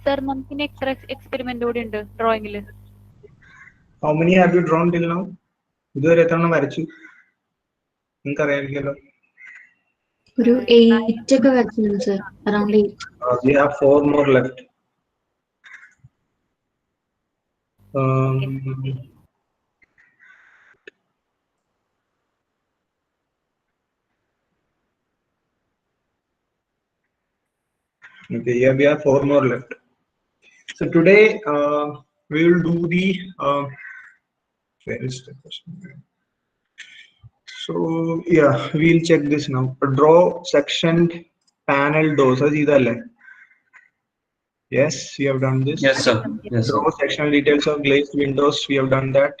Sir, നമുക്കിനി extra experiment കൂടി ഉണ്ട് ഡ്രോയിങ്ങില്. How many have you drawn till now? ഇതുവരെ എത്രണ്ണം വരച്ചു? നിങ്ങൾക്ക് അറിയാമായിരിക്കുമല്ലോ. ഒരു 8 ഒക്കെ വരച്ചിട്ടുണ്ട് sir. Around 8. We have 4 more left. Okay, yeah, we have 4 more left. So today we will do the where is the question? So yeah, we'll check this now. Draw sectioned panel doors. Yes, we have done this. Yes, sir. Yes, sir. Draw sectional details of glazed windows. We have done that.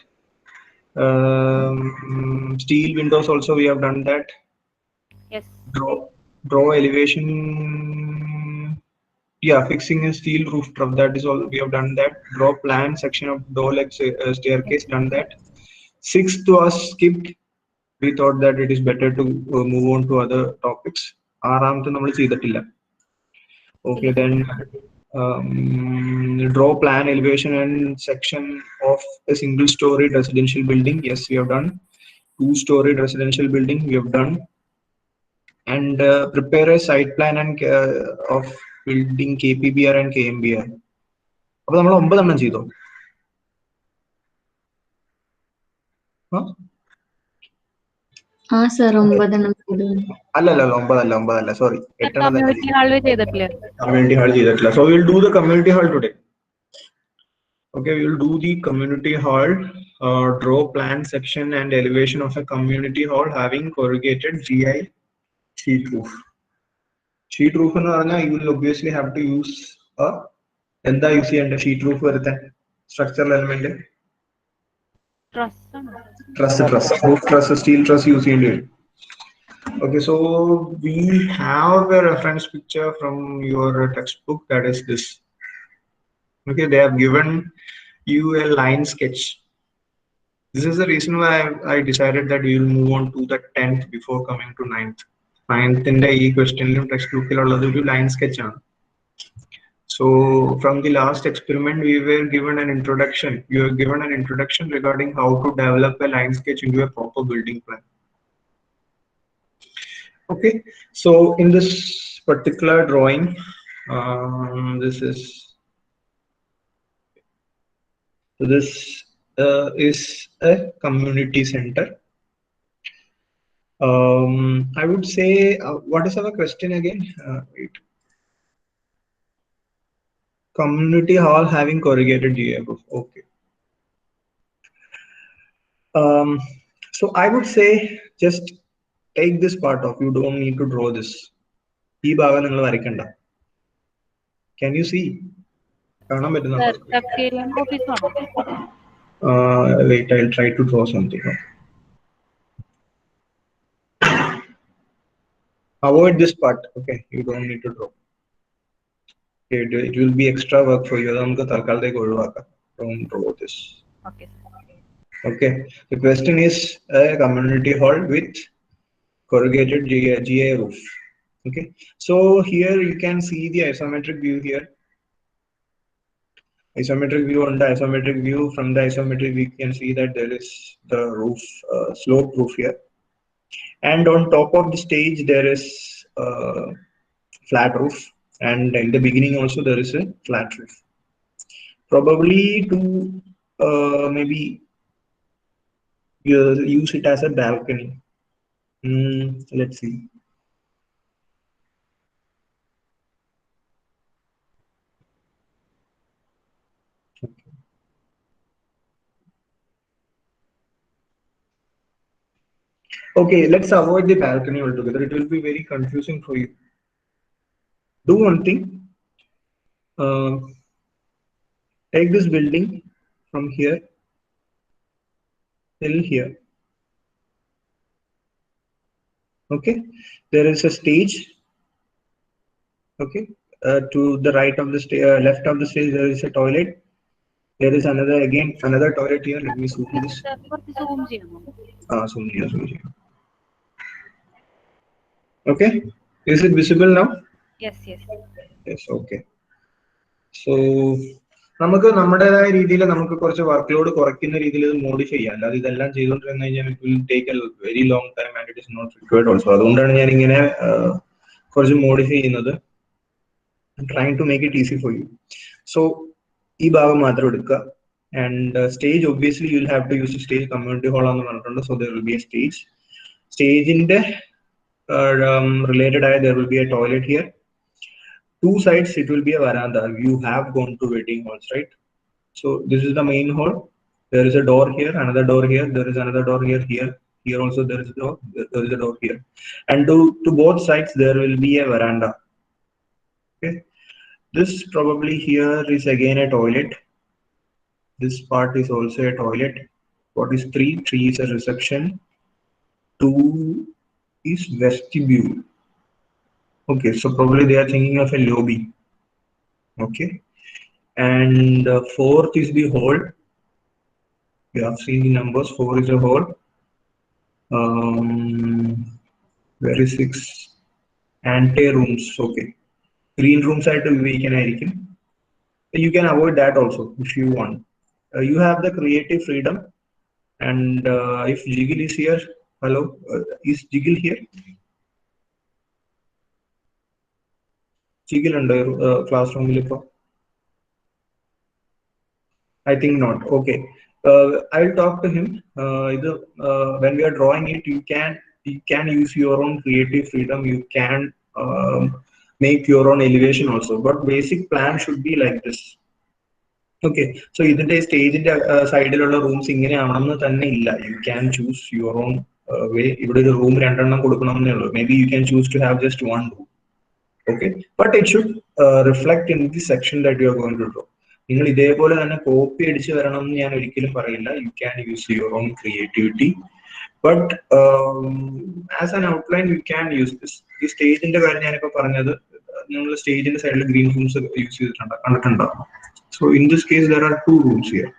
Steel windows also we have done that. Yes. Draw elevation. Yeah, fixing a steel roof trap, that is all we have done that. Draw plan section of door like staircase, done that. 6th was skipped. We thought that it is better to move on to other topics. Okay, then draw plan elevation and section of a single story residential building. Yes, we have done. 2-story residential building we have done. And prepare a site plan and of building KPBR and KMBR. അപ്പോൾ നമ്മൾ 9 എണ്ണം ചെയ്തോ? ആ sir 9 എണ്ണം അല്ലല്ല 9 അല്ല sorry 8 എണ്ണം. Community ഹാളിൽ ചെയ്തിട്ടില്ല. കമ്മ്യൂണിറ്റി ഹാൾ ചെയ്തിട്ടില്ല. So we will do the community hall today. Okay, we will do the community hall. Draw plan section and elevation of a community hall having corrugated GI sheet roof. Sheet roof എന്ന് പറഞ്ഞാൽ you will obviously have to use എന്താ use ചെയ്യേണ്ട sheet roof വരുത്താൻ? Structural element truss steel truss use ചെയ്യേണ്ടി വരും. Okay, so we have a reference picture from your textbook, that is this. Okay, they have given you a line sketch. This is the reason why I decided that we will move on to the 10th before coming to 9th. 9th in the question textbook line sketch. So from the last experiment we were given an introduction. You were given an introduction regarding how to develop a line sketch into a proper building plan. Okay, so in this particular drawing, this is a community center. I would say, what is our question again? Wait. Community hall having corrugated GI roof. Okay. So I would say just take this part off. You don't need to draw this. Can you see? Wait, I'll try to draw something. Avoid this part. Okay, you don't need to draw. It will be extra work for you. Don't draw this. Okay. Okay. The question is a community hall with corrugated GI roof. Okay. So here you can see the isometric view here. Isometric view on the isometric view. From the isometric we can see that there is the roof, slope roof here. And on top of the stage there is a flat roof. And in the beginning also there is a flat roof. Probably to maybe use it as a balcony. Let's see. Okay, let's avoid the balcony altogether. It will be very confusing for you. Do one thing. Take this building from here till here. Okay, there is a stage. Okay, to the right of the left of the stage there is a toilet. There is another toilet here. Let me zoom this. Zoom here. Okay, is it visible now? Yes. Yes, okay. So നമുക്ക് നമ്മുടേതായ രീതിയിൽ നമുക്ക് കുറച്ച് work load കുറയ്ക്കുന്ന രീതിയിൽ ഇത് modify ചെയ്യാം. അല്ലാതെ ഇതെല്ലാം ചെയ്തുകൊണ്ടിരുന്നു കഴിഞ്ഞാൽ it will take a very long time and it is not required also. അതുകൊണ്ടാണ് ഞാൻ ഇങ്ങനെ കുറച്ച് മോഡിഫൈ ചെയ്യുന്നത്. Trying to make it easy for you. So ഈ ഭാഗം മാത്രം എടുക്കുക. And stage obviously you will have to use stage community hall എന്ന് പറഞ്ഞിട്ടുണ്ട്. So there will be a stage. സ്റ്റേജിന്റെ related there will be a toilet here. Two sides it will be a veranda. You have gone to wedding halls, right? So this is the main hall. There is a door here, another door here, there is another door here. Here also there is a door, there is a door here. And to both sides there will be a veranda. Okay. This probably here is again a toilet. This part is also a toilet. What is 3? 3 is a reception. 2 is vestibule. Okay, so probably they are thinking of a lobby. Okay, and 4th is the hall. You have seen the numbers. 4 is a hall. Where is 6? Ante rooms. Okay, green room side we can. You can avoid that also if you want. You have the creative freedom. And if Jiggle is here, hello, is Jiggle here? Jiggle under classroom. I think not. Okay, I'll talk to him. When we are drawing it, you can use your own creative freedom. You can make your own elevation also, but basic plan should be like this. Okay, so ഇതിന്റെ സ്റ്റേജിന്റെ സൈഡിലുള്ള rooms ഇങ്ങനെയാണെന്ന് തന്നെ ഇല്ല. You can choose your own way. ഇവിടെ ഒരു room 2 എണ്ണം കൊടുക്കണമെന്നേ ഉള്ളൂ. Maybe you can choose to have just 1 room. Okay, but it should reflect in the section that you are going to draw. നിങ്ങൾ ഇതേപോലെ തന്നെ കോപ്പി അടിച്ച് വരണം എന്ന് ഞാൻ ഒരിക്കലും പറയില്ല. U can use your own creativity, but as an outline U can use this. ഈ സ്റ്റേജിന്റെ കാര്യം ഞാനിപ്പോ പറഞ്ഞത്, നിങ്ങൾ സ്റ്റേജിന്റെ സൈഡിൽ ഗ്രീൻ റൂംസ് യൂസ് കണ്ടിട്ടുണ്ടോ? So in this case there are 2 rooms here.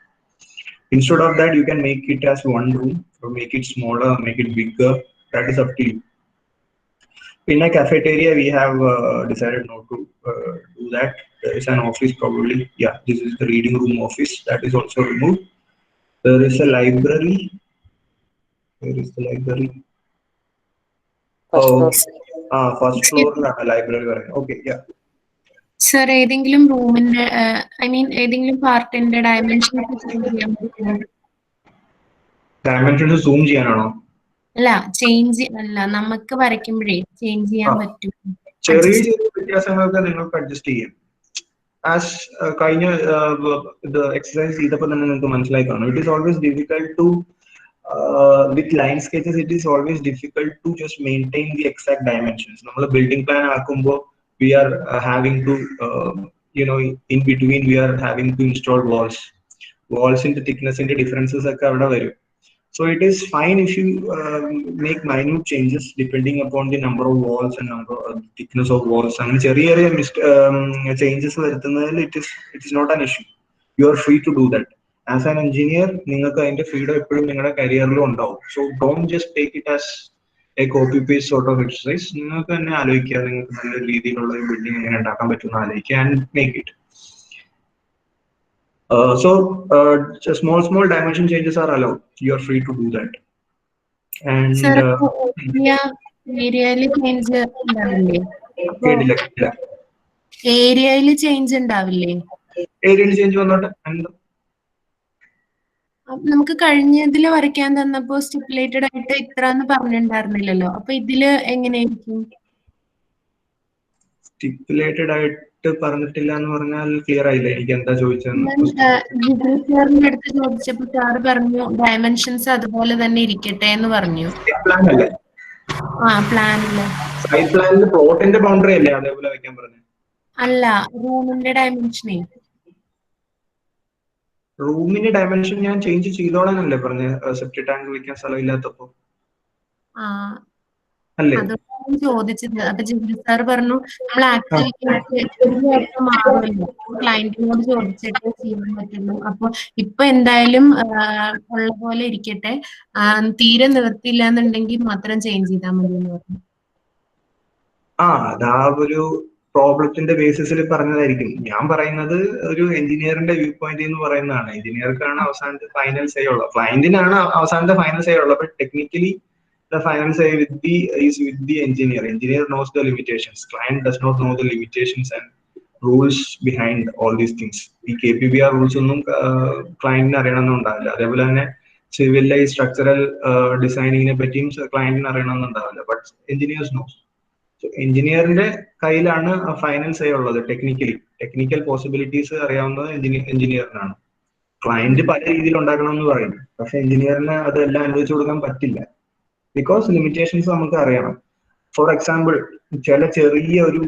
Instead of that you can make it as 1 room, or make it smaller, make it bigger. That is up to you. In a cafeteria we have decided not to do that. There is an office probably. Yeah, this is the reading room office. That is also removed. There is a library. Where is the library? First floor library. Okay, yeah. Sir, ഏതെങ്കിലും റൂമിന്റെ ഏതെങ്കിലും പാർട്ടിന്റെ dimensions ചെയ്യാൻ പറ്റുമോ? Dimensions zoom ചെയ്യാനാണോ? അല്ല, change അല്ല, നമുക്ക് വരയ്ക്കുമ്പോഴേ change ചെയ്യാൻ പറ്റും. ചെറിയ ചെറിയ വ്യത്യാസങ്ങളൊക്കെ നിങ്ങൾക്ക് അഡ്ജസ്റ്റ് ചെയ്യാം. ആസ് കഴിഞ്ഞ ഇത് എക്സസൈസ് ചെയ്തപ്പോൾ തന്നെ നിങ്ങൾക്ക് മനസ്സിലായി കാണും. It is always difficult to with line sketches. It is always difficult to just maintain the exact dimensions. നമ്മൾ ബിൽഡിംഗ് പ്ലാൻ ആക്കുമ്പോൾ we are having to in between we are having to install walls into thickness into differences ഒക്കെ അവിടെ വരും. So it is fine if you make minute changes depending upon the number of walls and number thickness of walls. അങ്ങനെ ചെറിയ ചെറിയ changes വരുത്തുന്നതിൽ it is not an issue. You are free to do that. As an engineer നിങ്ങൾക്ക് അതിന്റെ freedom എപ്പോഴും നിങ്ങളുടെ കരിയറിലും ഉണ്ടാവും. So don't just take it as a copy paste sort of exercise. നിങ്ങൾക്ക് തന്നെ ആലോചിക്കുക, നിങ്ങൾക്ക് നല്ലൊരു രീതിയിലുള്ള ഒരു ബിൽഡിംഗ് എങ്ങനെ ഉണ്ടാക്കാൻ പറ്റുമെന്ന് ആലോചിക്കുക and make it. Small dimension changes are allowed. You are free to do that. And ഏരിയയിൽ ചേഞ്ച് ഉണ്ടാവില്ലേ? ഏരിയയിൽ ചേഞ്ച് ഉണ്ടാവില്ലേ? ഏരിയയിൽ ചേഞ്ച് വന്നോട്ടെ. നമുക്ക് കഴിഞ്ഞതിൽ വരയ്ക്കാൻ തന്നപ്പോ സ്റ്റിപ്പുലേറ്റഡ് ആയിട്ട് ഇത്ര എന്ന് പറഞ്ഞിട്ടുണ്ടായിരുന്നില്ലല്ലോ. അപ്പൊ ഇതില് എങ്ങനെയായിരിക്കും? സ്റ്റിപ്പുലേറ്റഡ് ആയിട്ട് പറഞ്ഞിട്ടില്ല എന്ന് പറഞ്ഞാൽ ക്ലിയർ ആയില്ല. എനിക്ക് എന്താ ചോദിച്ചതെന്ന്. സാറിന്റെ അടുത്ത് ചോദിച്ചപ്പോ സാറ് പറഞ്ഞു ഡയമെൻഷൻസ് അതുപോലെ തന്നെ ഇരിക്കട്ടെ എന്ന് പറഞ്ഞു. പ്ലാൻ അല്ലേ? പ്ലാനില് സൈഡ് പ്ലാനിൽ പ്ലോട്ടിന്റെ ബൗണ്ടറി അല്ലേ അതേപോലെ വെക്കാൻ പറഞ്ഞു? അല്ല, റൂമിന്റെ ഡയമെൻഷനേ. റൂമിന്റെ ഡയമെൻഷൻ ഞാൻ ചേഞ്ച് ചെയ്തോളാനല്ലേ പറഞ്ഞ, സെപ്റ്റി ടാങ്ക് വെക്കാൻ സ്ഥലം ഇല്ലാത്തപ്പോ അല്ലേ ചോദിച്ചത്. അപ്പൊ ജിബിൻ സാർ പറഞ്ഞു നമ്മൾ ആക്ച്വലി മാറുമല്ലോ, ക്ലയന്റിനോട് ചോദിച്ചിട്ട് ചെയ്യാൻ പറ്റുള്ളൂ. അപ്പൊ ഇപ്പൊ എന്തായാലും ഉള്ള പോലെ ഇരിക്കട്ടെ, തീരെ നിവർത്തിയില്ല എന്നുണ്ടെങ്കിൽ മാത്രം ചേഞ്ച് ചെയ്താൽ മതി എന്ന് പറഞ്ഞു. അതാ ഒരു പ്രോബ്ലത്തിന്റെ ബേസിസിൽ പറഞ്ഞതായിരിക്കും. ഞാൻ പറയുന്നത് ഒരു എഞ്ചിനീയറിന്റെ വ്യൂ പോയിന്റ് എന്ന് പറയുന്നതാണ്. എഞ്ചിനീയർക്കാണ് അവസാനത്തെ ഫൈനൽ സേ ഉള്ളത്, ക്ലയന്റിനാണ് അവസാനത്തെ ഫൈനൽ സേ ഉള്ളത്. But technically the final say is with the engineer. Engineer knows the limitations. Client does not know the limitations and rules behind all these things. ഈ KPBR rules ഒന്നും ക്ലയന്റിന് അറിയണമെന്നുണ്ടാവില്ല. അതേപോലെ തന്നെ civil structural ഡിസൈനിങ്ങിനെ പറ്റിയും ക്ലയന്റിന് അറിയണമെന്നുണ്ടാവില്ല. But engineers knows. So എഞ്ചിനീയറിന്റെ കയ്യിലാണ് ഫൈനൽ സേ ഉള്ളത്. ടെക്നിക്കൽ പോസിബിലിറ്റീസ് അറിയാവുന്നത് എഞ്ചിനീയറിനാണ്. ക്ലയന്റ് പല രീതിയിൽ ഉണ്ടാക്കണമെന്ന് പറയും, പക്ഷെ എഞ്ചിനീയറിന് അതെല്ലാം അനുവദിച്ചു കൊടുക്കാൻ പറ്റില്ല. ബിക്കോസ് ലിമിറ്റേഷൻസ് നമുക്ക് അറിയണം. ഫോർ എക്സാമ്പിൾ, ചില ചെറിയ ഒരു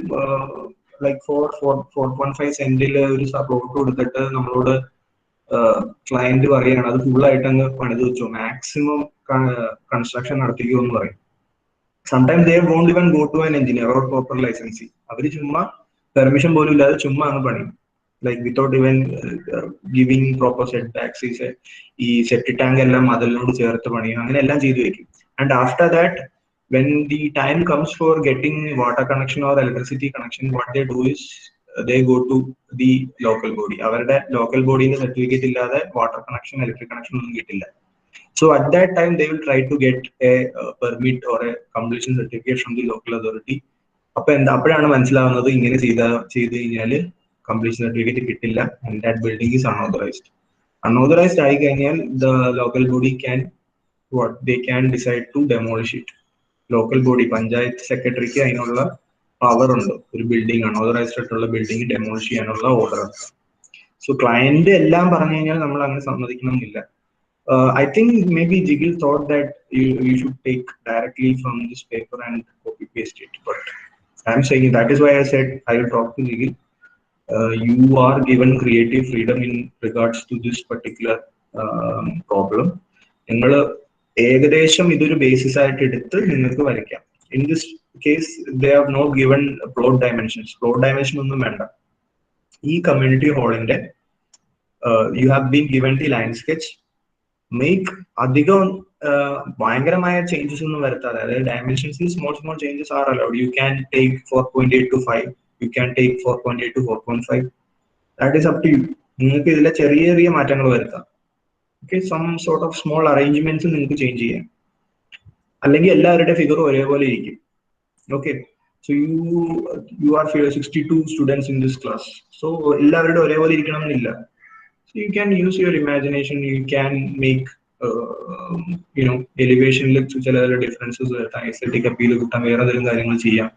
ലൈക്ക് 4.5 സെന്റിൽ ഒരു പ്ലോട്ട് കൊടുത്തിട്ട് നമ്മളോട് ക്ലയന്റ് പറയാണ് അത് ഫുൾ ആയിട്ട് അങ്ങ് പണിത് വെച്ചോ, മാക്സിമം കൺസ്ട്രക്ഷൻ നടത്തിക്കോ എന്ന് പറയും. Sometimes they won't even go to an engineer or proper licensee. അവര് ചുമ്മാ പെർമിഷൻ പോലും ഇല്ലാതെ ചുമ്മാ അങ്ങ് പണിയും. Like without even giving proper setbacks. ഈ സെപ്റ്റി ടാങ്ക് എല്ലാം മതിലിനോട് ചേർത്ത് പണിയും, അങ്ങനെ എല്ലാം ചെയ്തു വെക്കും. And after that, when the time comes for getting water connection or electricity connection, what they do is they go to the local body. Avarde local body inde certificate illade water connection, electric connection onnu kittilla. So at that time they will try to get a permit or a completion certificate from the local authority. appo appadana manasilavunathu ingane ചെയ്തു കഴിഞ്ഞാൽ completion certificate kittilla and that building is unauthorized ആയി കഴിഞ്ഞാൽ the local body can they can decide to demolish it. Local body, panchayat സെക്രട്ടറിക്ക് അതിനുള്ള power ഉണ്ട്. ഒരു building unauthorised ആയിട്ടുള്ള building demolish ചെയ്യാനുള്ള ഓർഡർ. സോ ക്ലയന്റ് എല്ലാം പറഞ്ഞു കഴിഞ്ഞാൽ നമ്മൾ അങ്ങനെ സമ്മതിക്കണമെന്നില്ല. I think maybe Jigil thought that you should take directly from this paper and copy paste it, but I'm saying that is why I said I will talk to Jigil. You are given creative freedom in regards to this particular problem. നിങ്ങൾ ഏകദേശം ഇതൊരു basis ആയിട്ട് എടുത്ത് നിങ്ങൾക്ക് വരയ്ക്കാം. In this case they have not given plot dimensions. Plot dimension ഒന്നും വേണ്ട. ഈ കമ്മ്യൂണിറ്റി ഹാളിന്റെ you have been given the line sketch. Make അധികം ഭയങ്കരമായ ചേഞ്ചസ് ഒന്നും വരുത്താതെ, അതായത് ഡയമെൻഷൻസിൽ small changes are allowed. You can take 4.8 to 5, you can take 4.8 to 4.5. That is up to you. നിങ്ങൾക്ക് ഇതിലെ ചെറിയ മാറ്റങ്ങൾ വരുത്താം. Okay, some sort of small arrangements നിങ്ങൾക്ക് ചേഞ്ച് ചെയ്യാം. അല്ലെങ്കിൽ എല്ലാവരുടെ ഫിഗർ ഒരേപോലെ ഇരിക്കും. Okay, so you are 62 students in this class. So എല്ലാവരുടെ ഒരേപോലെ ഇരിക്കണം എന്നില്ല. So you can use your imagination. You can make എലിവേഷനിൽ ചില ഡിഫറൻസസ് വരുത്താം, എസ്തെറ്റിക് അപ്പീൽ കിട്ടാൻ, വേറെ എന്തെങ്കിലും കാര്യങ്ങൾ ചെയ്യാം.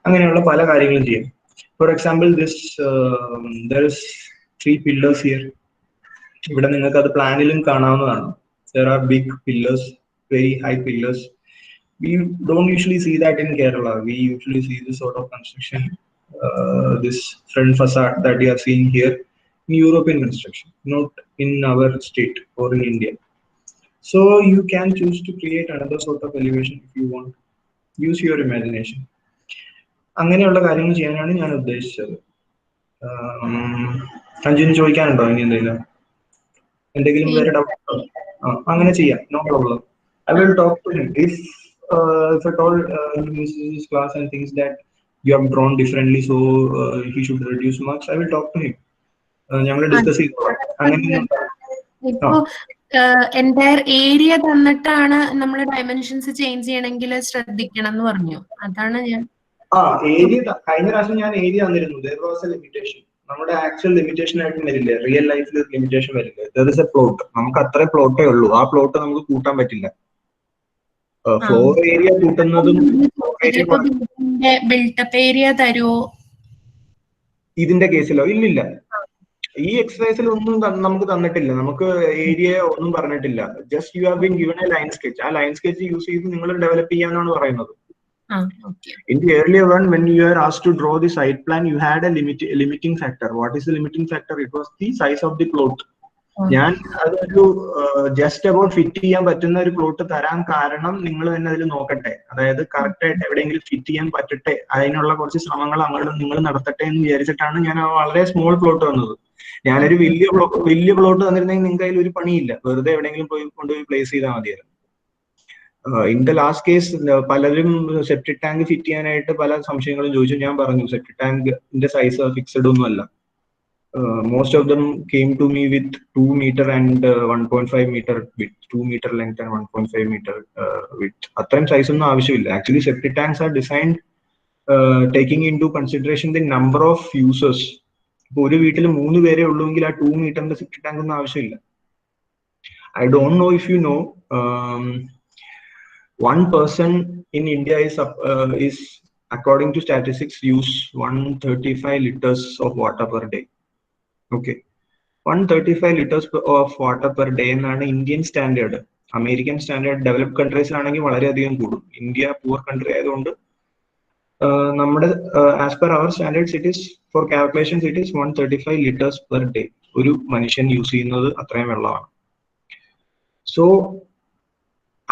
അങ്ങനെയുള്ള പല കാര്യങ്ങളും ചെയ്യാം. For example there is 3 pillars here. ഇവിടെ നിങ്ങൾക്ക് അത് പ്ലാനിലും കാണാവുന്നതാണ്. There are big pillars, very high pillars. We don't usually see that in Kerala. We usually see this sort of construction, this front facade that you are seeing here in European construction, not in our state or in India. So you can choose to create another sort of elevation if you want. Use your imagination. അങ്ങനെയുള്ള കാര്യങ്ങൾ ചെയ്യാനാണ് ഞാൻ ഉദ്ദേശിച്ചത്. അഞ്ജുന് ചോദിക്കാനുണ്ടോ ഇനി എന്തെങ്കിലും? എന്തെങ്കിലും വേറെ doubt? അങ്ങനെ ചെയ്യാം, no problem. I will talk to him if at all he misses his class and thinks that you have drawn differently, so he should reduce marks. I will talk to him. ഞങ്ങൾ discuss ചെയ്തോളാം. അങ്ങനെ ഇപ്പോ entire area തന്നിട്ടാണ് നമ്മൾ dimensions change ചെയ്യണമെങ്കിൽ ശ്രദ്ധിക്കണം എന്ന് പറഞ്ഞു. അതാണ് ഞാൻ ഏരിയ കഴിഞ്ഞ പ്രാവശ്യം ഞാൻ ഏരിയ തന്നിരുന്നു. There was a limitation. നമ്മുടെ ആക്ച്വൽ ലിമിറ്റേഷൻ ആയിട്ട് വരില്ല, റിയൽ ലൈഫിൽ ലിമിറ്റേഷൻ വരില്ല. There is a plot. നമുക്ക് അത്ര പ്ലോട്ടേ ഉള്ളൂ. ആ പ്ലോട്ട് നമുക്ക് കൂട്ടാൻ പറ്റില്ല. ഫ്ലോർ ഏരിയ കൂട്ടുന്നതും ബിൽട്ടപ്പ് ഏരിയ തരുമോ ഇതിന്റെ കേസിലോ? ഇല്ലില്ല. ഈ എക്സസൈസിൽ ഒന്നും നമുക്ക് തന്നിട്ടില്ല. നമുക്ക് ഏരിയ ഒന്നും പറഞ്ഞിട്ടില്ല. Just you have been given A line sketch. ആ ലൈൻ സ്കെച്ച് യൂസ് ചെയ്ത് നിങ്ങൾ ഡെവലപ്പ് ചെയ്യാനാണ് പറയുന്നത്. In the earlier one, when you were asked to draw the site plan, you had a limiting factor. What is the limiting factor? It was the size of the plot. ഞാൻ അതൊരു just about fit ചെയ്യാൻ പറ്റുന്ന ഒരു plot തരാൻ കാരണം നിങ്ങൾ തന്നെ അതിൽ നോക്കട്ടെ, അതായത് കറക്റ്റ് ആയിട്ട് എവിടെയെങ്കിലും ഫിറ്റ് ചെയ്യാൻ പറ്റട്ടെ, അതിനുള്ള കുറച്ച് ശ്രമങ്ങൾ നിങ്ങൾ നടത്തട്ടെ എന്ന് വിചാരിച്ചിട്ടാണ് ഞാൻ വളരെ സ്മോൾ പ്ലോട്ട് തന്നത്. ഞാനൊരു വലിയ പ്ലോട്ട് തന്നിരുന്നെങ്കിൽ നിങ്ങൾക്ക് അതിൽ ഒരു പണിയില്ല, വെറുതെ എവിടെയെങ്കിലും കൊണ്ടുപോയി പ്ലേസ് ചെയ്താൽ മതിയായിരുന്നു. In the last case, പലരും സെപ്റ്റിക് ടാങ്ക് ഫിറ്റ് ചെയ്യാനായിട്ട് പല സംശയങ്ങളും ചോദിച്ചു. ഞാൻ പറഞ്ഞു സെപ്റ്റിക് ടാങ്കിന്റെ സൈസ് ഫിക്സഡ് ഒന്നുമല്ല. Most of them came to me with 2 meter and 1.5 meter width, 2 meter length and 1.5 meter width. അത്രയും സൈസ് ഒന്നും ആവശ്യമില്ല. Actually, septic tanks are designed taking into consideration the number of users. ഇപ്പോൾ ഒരു വീട്ടിൽ 3 പേരെ ഉള്ളൂങ്കിൽ ആ 2 മീറ്ററിന്റെ septic tank ഒന്നും ആവശ്യമില്ല. I don't know if you know, one person in India is according to statistics use 135 liters of water per day. Okay, 135 liters of water per day എന്നാണ് Indian standard. American standard developed കൺട്രീസിലാണെങ്കിൽ വളരെയധികം കൂടും. India poor country ആയതുകൊണ്ട് നമ്മുടെ as per our standards it is for calculations it is 135 litres per day. ഒരു മനുഷ്യൻ use ചെയ്യുന്നത് അത്രയും വെള്ളമാണ്. സോ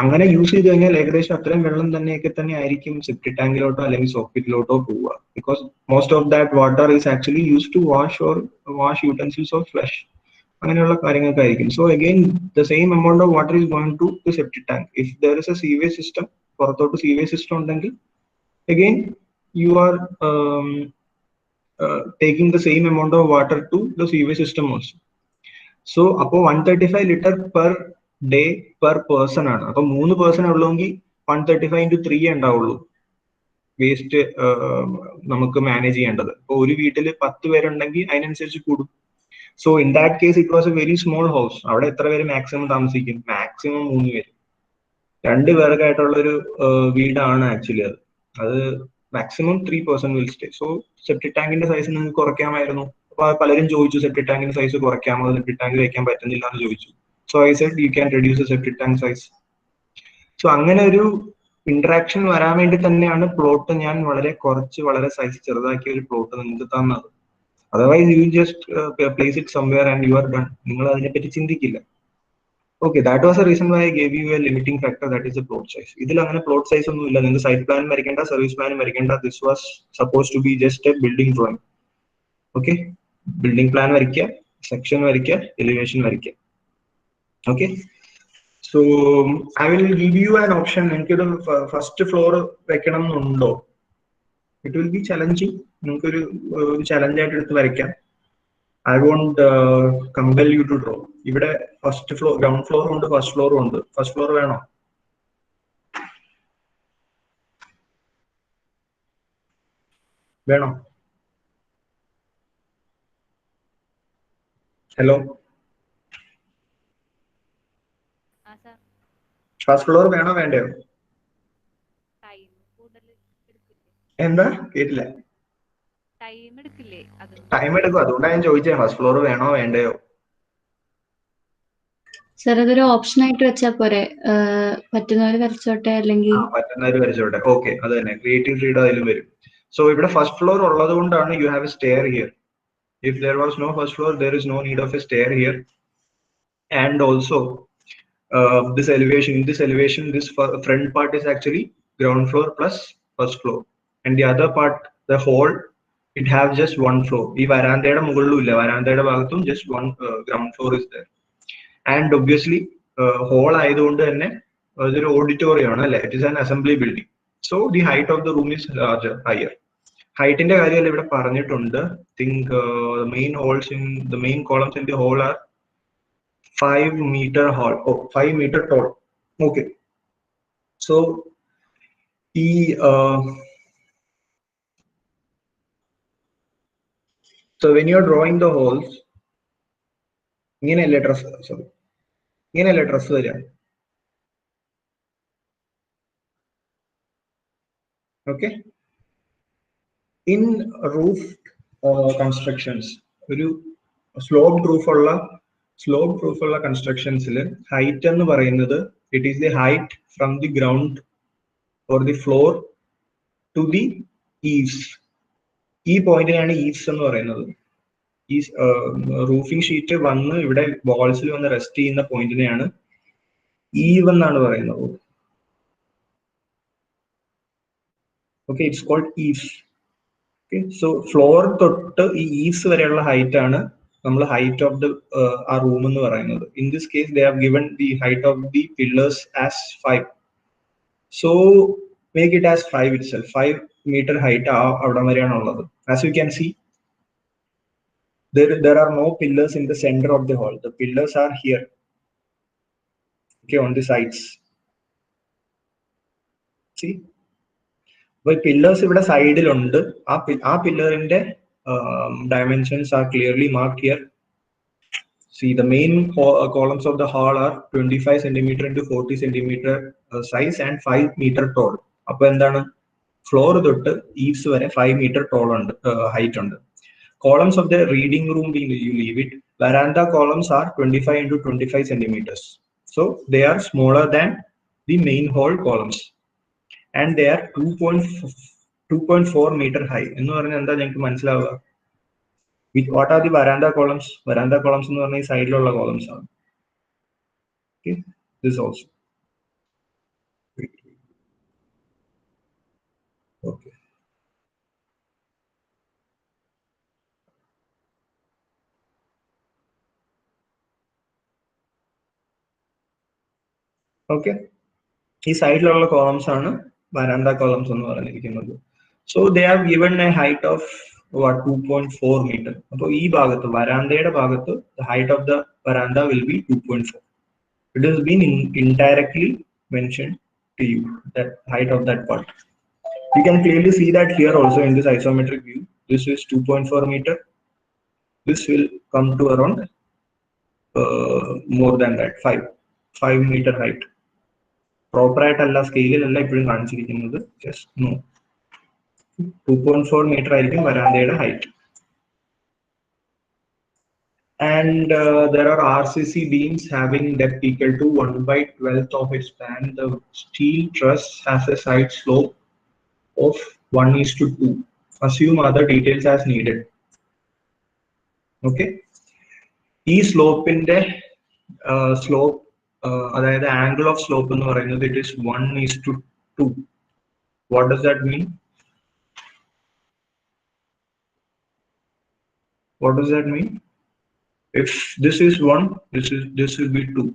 അങ്ങനെ യൂസ് ചെയ്ത് കഴിഞ്ഞാൽ ഏകദേശം അത്രയും വെള്ളം തന്നെ ആയിരിക്കും സെപ്റ്റിക് ടാങ്കിലോട്ടോ അല്ലെങ്കിൽ സോക്കറ്റിലോട്ടോ പോവുക. Because most of that water is actually use to wash utensils of flush, അങ്ങനെയുള്ള കാര്യങ്ങൾക്കായിരിക്കും. So again the same amount of water is going to the septic tank. If there is a sewage system, പുറത്തോട്ട് sewage system ഉണ്ടെങ്കിൽ again you are taking the same amount of water to the sewage system also. So അപ്പോൾ 135 litre per day per person ആണ്. അപ്പൊ 3 person ഉള്ളെങ്കിൽ 135 into 3 ഉണ്ടാവുള്ളൂ waste നമുക്ക് manage ചെയ്യേണ്ടത്. ഇപ്പൊ ഒരു വീട്ടിൽ 10 പേരുണ്ടെങ്കിൽ അതിനനുസരിച്ച് കൂടും. So in that case it was A very small house. അവിടെ എത്ര പേര് മാക്സിമം താമസിക്കും? മാക്സിമം 3 പേര്. 2 പേർക്കായിട്ടുള്ള ഒരു വീടാണ് ആക്ച്വലി അത് maximum 3 person will stay. So septic ടാങ്കിന്റെ സൈസ് നിങ്ങൾക്ക് കുറയ്ക്കാമായിരുന്നു. അപ്പൊ പലരും ചോദിച്ചു സെപ്റ്റിക് ടാങ്കിന്റെ സൈസ് കുറയ്ക്കാമോ, സെപ്റ്റിക് ടാങ്ക് വയ്ക്കാൻ പറ്റുന്നില്ല എന്ന് ചോദിച്ചു. So I said you can reduce the septic tank size. So അങ്ങനെ ഒരു ഇന്ററാക്ഷൻ വരാൻ വേണ്ടി തന്നെയാണ് പ്ലോട്ട് ഞാൻ വളരെ സൈസ് ചെറുതാക്കിയ ഒരു പ്ലോട്ട് നിങ്ങൾക്ക് തന്നത്. Otherwise you just place it somewhere and you are done. നിങ്ങൾ അതിനെപ്പറ്റി ചിന്തിക്കില്ല. Okay, that was a reason why I gave you a limiting factor, that is a plot size. ഇതിൽ അങ്ങനെ പ്ലോട്ട് സൈസ് ഒന്നും ഇല്ല. നിങ്ങൾ സൈറ്റ് പ്ലാൻ വരയ്ക്കേണ്ട, service plan വരയ്ക്കേണ്ട. This was suppose to be just a building drawing. Okay, building plan വരയ്ക്കുക, section വരയ്ക്കുക, elevation വരയ്ക്കുക. Okay, so I will give you an option. നിങ്ങൾക്കൊരു ഫസ്റ്റ് ഫ്ലോർ വെക്കണം എന്നുണ്ടോ? It will be challenging. നിങ്ങൾക്കൊരു challenge ആയിട്ട് എടുത്ത് വരയ്ക്കാം. I won't compel you to draw. ഇവിടെ ഫസ്റ്റ് ഫ്ലോർ, ഗ്രൗണ്ട് ഫ്ലോറും ഉണ്ട്, ഫസ്റ്റ് ഫ്ലോറും ഉണ്ട്. ഫസ്റ്റ് ഫ്ലോർ വേണോ? വേണോ? ഹലോ, ഫസ്റ്റ് ഫ്ലോർ വേണോ വേണ്ടയോ? എന്താ കേട്ടില്ല? ടൈം എടുക്കും. അതുകൊണ്ടാണ് ഞാൻ ചോദിച്ചത് ഫസ്റ്റ് ഫ്ലോർ വേണോ വേണ്ടയോ. സർ അതൊരു ഓപ്ഷൻ ആയിട്ട് വെച്ചാൽ പോരെ? പറ്റുന്നവര് വരച്ചോട്ടെ, അല്ലെങ്കിൽ പറ്റുന്നവര് വരച്ചോട്ടെ. ഓക്കെ, അത് തന്നെ, ക്രിയേറ്റീവ് ഫ്രീഡം അതിലും വരും. സോ ഇവിടെ ഫസ്റ്റ് ഫ്ലോർ ഉള്ളത് കൊണ്ടാണ് you have a stair here. If there was no first floor there is no need of a stair here. And also this elevation, this front part is actually ground floor plus first floor, and the other part, the whole, it have just one floor. ee varandayade mugallum illa, varandayade bhagathum just one ground floor is there. And obviously hall ayidonde thanne oru auditorium aanu alle, it is an assembly building. So the height of the room is larger, higher. Height inde karyalla ivide paranjittunde. Think the main holes in the main columns in the hall are 5 meter hall. 5 meter tall. Okay, so so when you are drawing the holes, ഇങ്ങനെയല്ലേ ഡ്രസ് വരിക. Okay, in roof constructions, ഒരു sloped റൂഫുള്ള കൺസ്ട്രക്ഷൻസിൽ height എന്ന് പറയുന്നത് it is the height from the ground or the floor to the eaves. ഈ പോയിന്റിനാണ് ഈവ്സ് എന്ന് പറയുന്നത്. ഈ റൂഫിംഗ് ഷീറ്റ് വന്ന് ഇവിടെ വാൾസിൽ വന്ന് റെസ്റ്റ് ചെയ്യുന്ന പോയിന്റിനെയാണ് ഈവ് എന്നാണ് പറയുന്നത്. Okay, it's called eaves. Okay, so floor തൊട്ട് ഈ ഈവ്സ് വരെയുള്ള ഹൈറ്റ് ആണ് നമ്മൾ ഹൈറ്റ് ഓഫ് ദ ആ റൂം എന്ന് പറയുന്നത്. In this case they have given the height of the pillars as 5. So make it as 5 itself, 5 meter height. As you can see, there are no pillars in the center of the hall. The pillars are here, okay, on the sides. See, but pillars ഇവിടെ സൈഡിലുണ്ട്. ആ പില്ലറിന്റെ dimensions are clearly marked here. See, the main columns of the hall are 25 centimeter into 40 centimeter size and 5 meter tall. അപ്പൊ എന്താണ്, floor തൊട്ട് eaves വരെ 5 meter tall ഉണ്ട്, height ഉണ്ട്. Columns of the reading room, you leave it. Veranda columns are 25 into 25 centimeters. So they are smaller than the main hall columns. And they are 2.4 meter high. എന്ന് പറഞ്ഞാൽ എന്താ ഞങ്ങൾക്ക് മനസ്സിലാവുക? What are the veranda columns? Veranda columns എന്ന് പറഞ്ഞാൽ ഈ സൈഡിലുള്ള columns ആണ്. Okay, this also. Okay. Okay. ഈ സൈഡിലുള്ള കോളംസ് ആണ് വരാന്ത കോളംസ് എന്ന് പറഞ്ഞിരിക്കുന്നത്. So they have given A height of 2.4 meter. അപ്പോൾ ഈ ഭാഗത്ത് വരാന്തയുടെ ഭാഗത്ത് the height of the veranda will be 2.4. It has been indirectly mentioned to you, that height of that part. You can clearly see that here also in this isometric view. This is 2.4 meter. This will come to around more than that, 5 meter height. Proper ആയിട്ടല്ല, സ്കെയിലല്ല ഇപ്പോഴും കാണിച്ചിരിക്കുന്നത്. Just no, 2.4 meter ആയിരിക്കും വരാന്തയുടെ height. And there are RCC beams having depth equal to 1/12 of its span. The steel truss has a side slope of 1:2. Assume other details as needed. Okay. ഈ സ്ലോപ്പിന്റെ slope, അതായത് angle of slope എന്ന് പറയുന്നത് it is 1:2. What does that mean? What does that mean? If this is 1, this will be 2.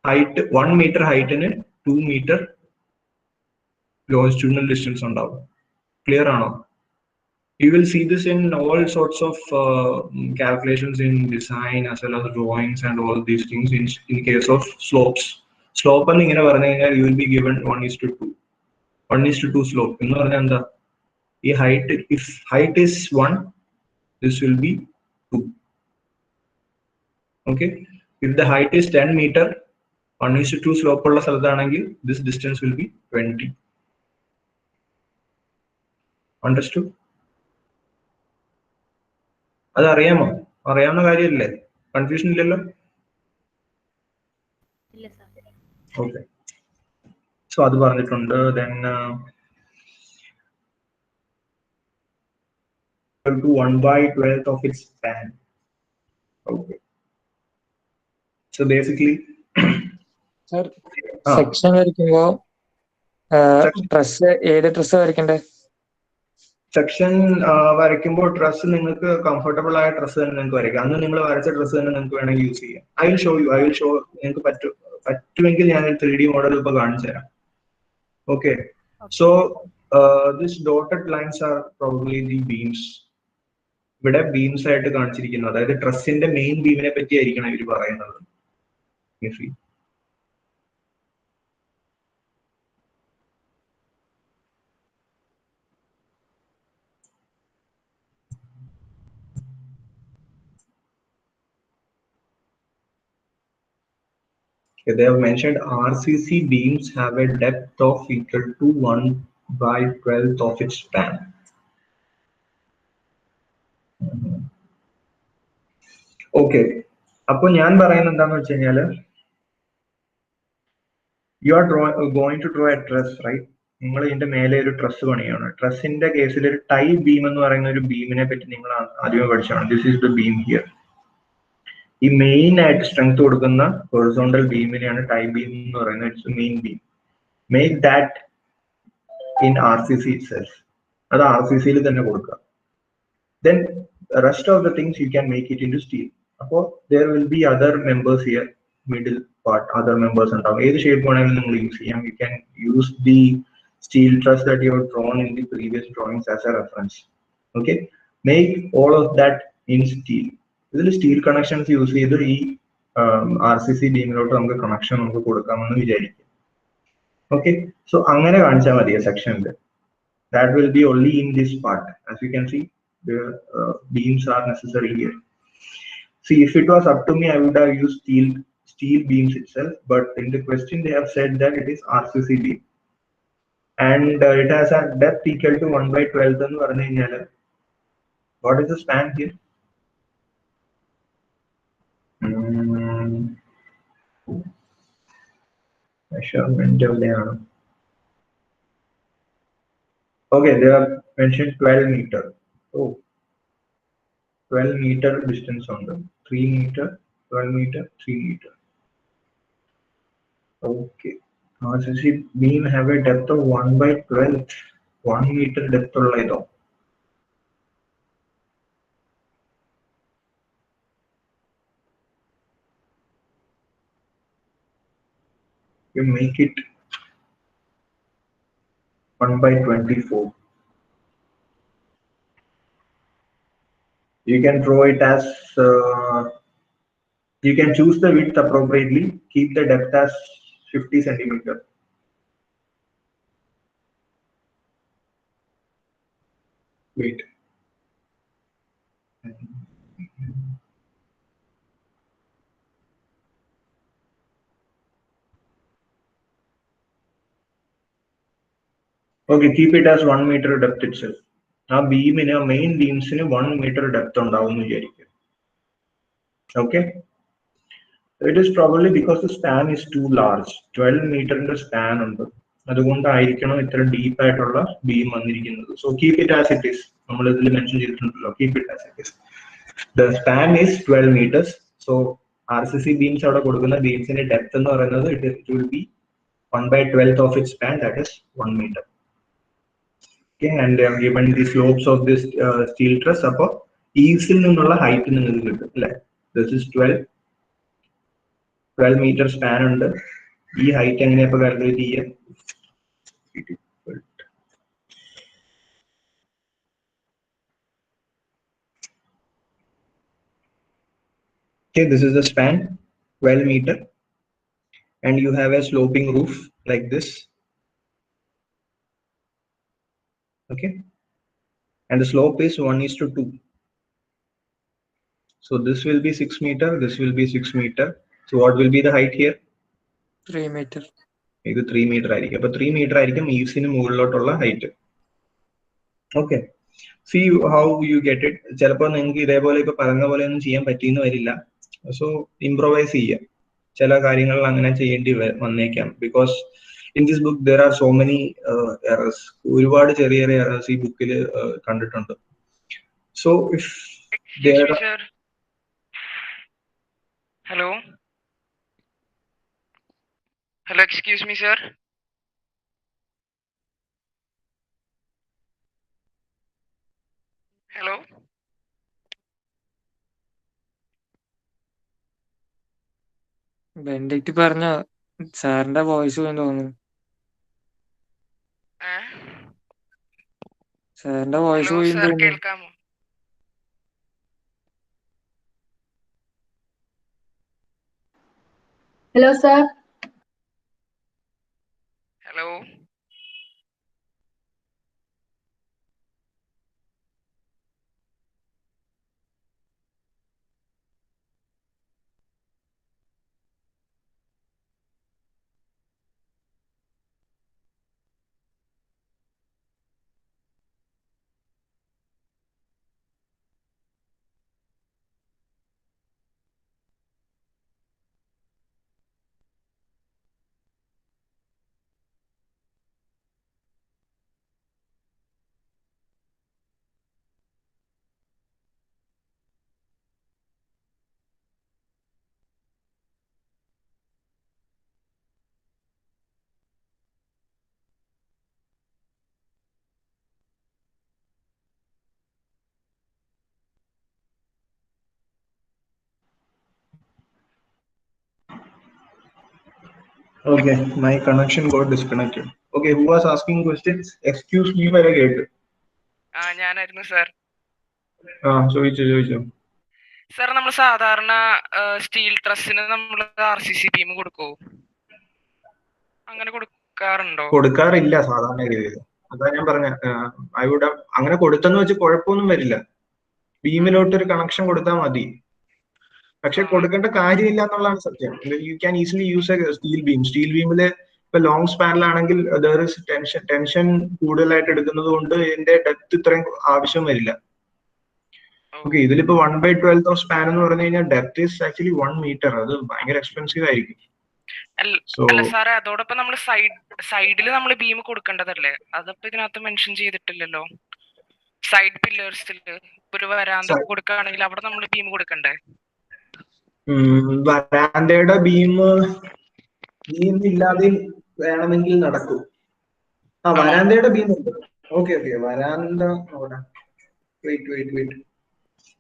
Height 1 meter height in 2 meter longitudinal distance ഉണ്ടാവും. Clear ആണോ? You will see this in all sorts of calculations in design as well as drawings and all these things in case of slopes. Slope and ingane paranu kayal you will be given 1:2. 1:2 slope ennu parna enda ee height, if height is 1, this will be 2. Okay, if the height is 10 meter, 1:2 slope ulla sthalathanengil this distance will be 20. Understood? അത് അറിയാമോ? അറിയാവുന്ന കാര്യമല്ലേ? Confusion ഇല്ലല്ലോ? Okay, so അത് പറഞ്ഞിട്ടുണ്ട്. Then 1/12 of its span. Okay, so basically sir, section വരയ്ക്കുമ്പോ dress ഏത് dress വരയ്ക്കണ്ടേ? സെക്ഷൻ വരയ്ക്കുമ്പോൾ ഡ്രസ്സ് നിങ്ങൾക്ക് കംഫർട്ടബിൾ ആയ ഡ്രസ്സ് തന്നെ നിങ്ങൾക്ക് വരയ്ക്കാം. അന്ന് നിങ്ങൾ വരച്ച ഡ്രസ്സ് തന്നെ നിങ്ങൾക്ക് വേണമെങ്കിൽ യൂസ് ചെയ്യാം. ഐ വിൽ ഷോ നിങ്ങൾക്ക് പറ്റുമെങ്കിൽ ഞാൻ 3D മോഡൽ ഇപ്പൊ കാണിച്ചു തരാം. Okay, so this dotted lines are probably the beams. ഇവിടെ ബീംസ് ആയിട്ട് കാണിച്ചിരിക്കുന്നത്, അതായത് ഡ്രസ്സിന്റെ മെയിൻ ബീമിനെ പറ്റി ആയിരിക്കണം ഇവർ പറയുന്നത്. They have mentioned RCC beams have a depth of equal to 1/12 of its span. Okay, അപ്പോൾ ഞാൻ പറയുന്നത് എന്താണെന്ന് വെച്ച് കഴിഞ്ഞാല്, you are going to draw a truss, right? നിങ്ങൾ ഇതിന്റെ മേലെ ഒരു ട്രസ് പണിയാണ്. ട്രസ്സിന്റെ കേസിൽ ഒരു ടൈ ബീം എന്ന് പറയുന്ന ഒരു ബീമിനെ പറ്റി നിങ്ങൾ ആദ്യമേ പഠിച്ചാണ്. This is the beam here. ഈ മെയിൻ ആയിട്ട് സ്ട്രെങ്ത് കൊടുക്കുന്ന ഹൊറിസോണ്ടൽ ബീമിനെയാണ് ടൈ ബീം എന്ന് പറയുന്നത്. It's main beam. Make that in RCC itself. അത് RCCയിൽ തന്നെ കൊടുക്കുക. Then rest of the things you can make it into steel. അപ്പോൾ there will be other members here. middle part other members ഉണ്ടാവും ഏത് shape വേണമെങ്കിലും നിങ്ങൾ യൂസ് ചെയ്യാം. You can use the steel truss that you have drawn in the previous drawings as a reference. Okay, make all of that in steel. ഇതിൽ steel connections use ചെയ്ത് ഈ RCC ബീമിലോട്ട് നമുക്ക് connection നമുക്ക് കൊടുക്കാമെന്ന് വിചാരിക്കും. ഓക്കെ, സോ അങ്ങനെ കാണിച്ചാൽ മതി സെക്ഷനിൽ. That will be only in this part. As you can see, the beams are necessary here. See, if it was up to me, I would have used steel beams itself. But in the question, they have said that it is RCC beam, and it has a depth equal to 1/12. എന്ന് പറഞ്ഞു കഴിഞ്ഞാൽ, what is the span here? Measurement എവിടെയാണ്? Okay, they have mentioned 12 meter. Oh, 12 meter distance on them. 3 meter, 12 meter, 3 meter. Okay. RCC beam have a depth of 1/12. 1 meter depth ഉള്ളതോ? You make it 1/24. You can draw it as you can choose the width appropriately. Keep the depth as 50 centimeter. Wait. Okay, keep it as 1 meter depth itself. Now beam in a main beams in 1 meter depth ഉണ്ടാവുമെന്ന് വിചാരിക്കും. Okay. It is probably because the span is too large. 12 meter span ഉണ്ട്. അതുകൊണ്ടായിരിക്കണം ഇത്ര deep ആയിട്ടുള്ള beam വന്നിരിക്കുന്നത്. So keep it as it is. നമ്മൾ ഇതിൽ mention ചെയ്തിട്ടുണ്ടല്ലോ. Keep it as it is. The span is 12 meters. So RCC beams അവിടെ കൊടുക്കുന്ന beamsന്റെ depth എന്ന് പറയുന്നത് it will be 1/12 of its span, that is 1 meter. Okay, and they have given the slopes of this steel truss. അപ്പോൾ ഈവ്സിൽ നിന്നുള്ള height നിങ്ങൾക്ക് കിട്ടും അല്ലെ? This is 12 meter span ഉണ്ട്. ഈ ഹൈറ്റ് എങ്ങനെയാ ഇപ്പൊ കാൽക്കുലേറ്റ് ചെയ്യുക? Okay, this is the span, 12 meter, and you have a sloping roof like this. Okay, and the slope is 1:2. So this will be 6 meter, this will be 6 meter. So what will be the height here? 3 meter. ഇത് 3 meter ആയിരിക്കും. അപ്പൊ 3 meter ആയിരിക്കും ഈവ്സിന് മുകളിലോട്ടുള്ള height. Okay, see how you get it. ചിലപ്പോൾ നിങ്ങൾക്ക് ഇതേപോലെ ഇപ്പൊ പറഞ്ഞ പോലെ ഒന്നും ചെയ്യാൻ പറ്റിയെന്ന് വരില്ല. സോ ഇംപ്രൊവൈസ് ചെയ്യാം. ചില കാര്യങ്ങൾ അങ്ങനെ ചെയ്യേണ്ടി വന്നേക്കാം. Because in this book there are so many errors. ഒരുപാട് ചെറിയ ചെറിയ errors ഈ ബുക്കിൽ കണ്ടിട്ടുണ്ട്. So if there Excuse me, sir. Hello. Hello, excuse me, sir. Hello. Bentinck പറഞ്ഞ സാറിന്റെ വോയിസ് പോയി തോന്നുന്നു. സാറിന്റെ വോയിസ് Hello, പോയി sir. തോന്നുന്നു. കേൾക്കാമോ? Hello, sir. Hello. Okay, my connection got disconnected. Okay, who was asking questions? Excuse me, വരെ കേട്ടു. ഞാനായിരുന്നു സാർ. ചോദിച്ചോ. സാർ നമ്മൾ സാധാരണ സ്റ്റീൽ ട്രസ്സിന് നമ്മൾ RCC ബീം കൊടുക്കോ? അങ്ങനെ കൊടുക്കാറുണ്ടോ? കൊടുക്കാറില്ല സാധാരണ രീതിയിൽ. അതാ ഞാൻ പറഞ്ഞ അങ്ങനെ കൊടുത്തെന്ന് വെച്ച് കുഴപ്പമൊന്നും വരില്ല. ബീമിലോട്ട് ഒരു കണക്ഷൻ കൊടുത്താൽ മതി. പക്ഷെ കൊടുക്കേണ്ട കാര്യമില്ല എന്നുള്ളതാണ് സത്യം. You can easily use a steel beam. Steel ബീമില് ഇപ്പൊ ലോങ് സ്പാനിലാണെങ്കിൽ ടെൻഷൻ കൂടുതലായിട്ട് എടുക്കുന്നത് കൊണ്ട് ഇതിന്റെ ഡെപ്ത് ഇത്രയും ആവശ്യം വരില്ല. ഓക്കെ, ഇതിലിപ്പോ 1/12 ഓഫ് സ്പാൻ എന്ന് പറഞ്ഞു കഴിഞ്ഞാൽ ഡെപ്ത് ഈസ് ആക്ച്വലി 1 മീറ്റർ. അത് ഭയങ്കര എക്സ്പെൻസീവ് ആയിരിക്കും. അല്ല സാറേ, അതോടൊപ്പം നമ്മൾ സൈഡിൽ നമ്മൾ ബീം കൊടുക്കേണ്ടതല്ലേ? അതപ്പോ ഇതിനകത്ത് മെൻഷൻ ചെയ്തിട്ടില്ലല്ലോ. സൈഡ് പില്ലേഴ്സിൽ ഒരു വരാന്ത കൊടുക്കുകയാണെങ്കിൽ അവിടെ നമ്മൾ ബീം കൊടുക്കണ്ടേ? വരാന്തയുടെ ബീം ഇല്ലാതെ വേണമെങ്കിൽ നടക്കും. വരാന്തയുടെ ബീം ഉണ്ട്. ഓക്കെ വരാന്ത വെയിറ്റ്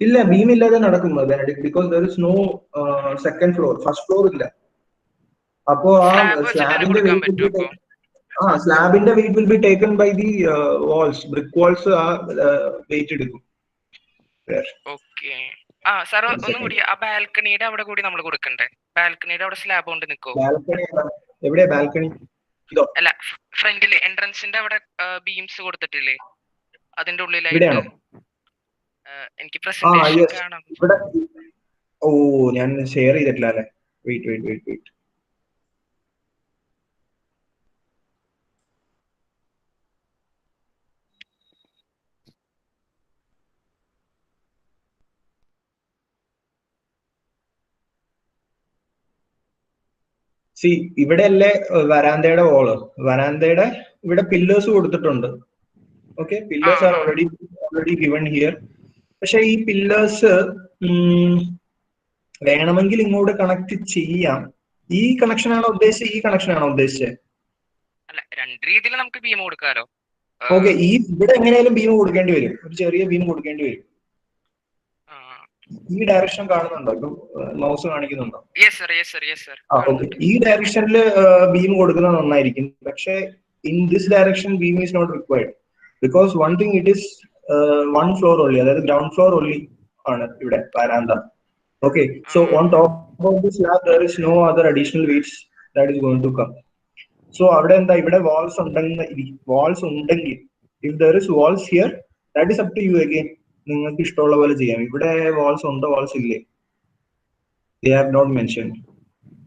ഇല്ല, ബീം ഇല്ലാതെ നടക്കും. Because there is no second floor, first floor ഇല്ല. അപ്പോ ആ സ്ലാബിന്റെ weight will be taken by the walls. Brick walls ആ വെയിറ്റ് എടുക്കും. ഓക്കെ. സാർ ഒന്നും കൂടി, ആ ബാൽക്കണിയുടെ അവിടെ കൂടി നമ്മൾ കൊടുക്കണ്ടേ? ബാൽക്കണിയുടെ അവിടെ സ്ലാബ് കൊണ്ട് നിൽക്കോ? എവിടെയാ ബാൽക്കണി? അല്ല, ഫ്രണ്ടില് എൻട്രൻസിന്റെ അവിടെ ബീംസ് കൊടുത്തിട്ടില്ലേ? അതിന്റെ ഉള്ളിലായിട്ട് എനിക്ക് പ്രസന്റേഷൻ കാണാം. ഞാൻ ഷെയർ ചെയ്തിട്ടില്ല അല്ലേ? വെയിറ്റ്. ഇവിടെ അല്ലേ വരാന്തയുടെ വോള്? വരാന്തയുടെ ഇവിടെ പില്ലേഴ്സ് കൊടുത്തിട്ടുണ്ട്. Okay, pillars are already given here. പക്ഷെ ഈ പില്ലേഴ്സ് വേണമെങ്കിൽ ഇങ്ങോട്ട് കണക്ട് ചെയ്യാം. ഈ കണക്ഷൻ ആണോ ഉദ്ദേശിച്ചത്? ഈ കണക്ഷൻ ആണോ ഉദ്ദേശിച്ചത്? അല്ല, രണ്ട് രീതിയിൽ നമുക്ക് ബീം കൊടുക്കാലോ. ഓക്കെ, ഇവിടെ എങ്ങനെയാലും ബീം കൊടുക്കേണ്ടി വരും. ഒരു ചെറിയ ബീം കൊടുക്കേണ്ടി വരും. ഈ ഡയറക്ഷൻ കാണുന്നുണ്ടോ? ഇപ്പം മൗസ് കാണിക്കുന്നുണ്ടോ? ഈ ഡയറക്ഷനിൽ ബീം കൊടുക്കുന്നത് നന്നായിരിക്കും. പക്ഷെ in this direction beam is not required. Because one thing, it is 1 floor only, അതായത് ഗ്രൗണ്ട് ഫ്ലോർ ഓൺലി ആണ് ഇവിടെ വരാന്ത. Okay, so on top of this slab there is no other additional weights that is going to come. So അവിടെ എന്താ, ഇവിടെ walls ഉണ്ടെങ്കിൽ if there is walls here, that is up to you again. നിങ്ങൾക്ക് ഇഷ്ടമുള്ള പോലെ ചെയ്യാം. ഇവിടെ walls ഉണ്ടോ, വാൾസ് ഇല്ലേ? They have not mentioned.